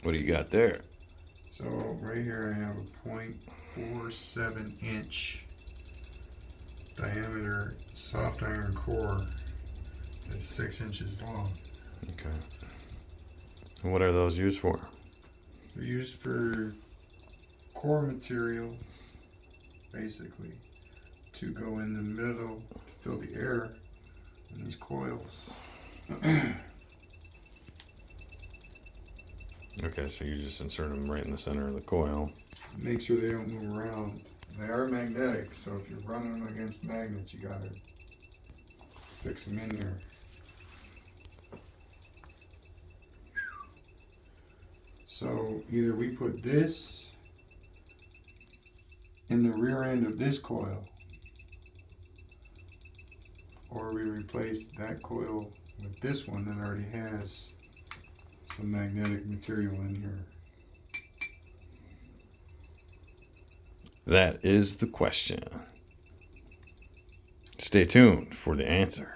What do you got there? So right here I have a 0.47 inch diameter soft iron core that's 6 inches long. Okay. And what are those used for? They're used for core material, basically, to go in the middle to fill the air in these coils. Okay, so you just insert them right in the center of the coil. Make sure they don't move around. They are magnetic, so if you're running them against magnets, you gotta fix them in there. So either we put this in the rear end of this coil, or we replace that coil with this one that already has some magnetic material in here. That is the question. Stay tuned for the answer.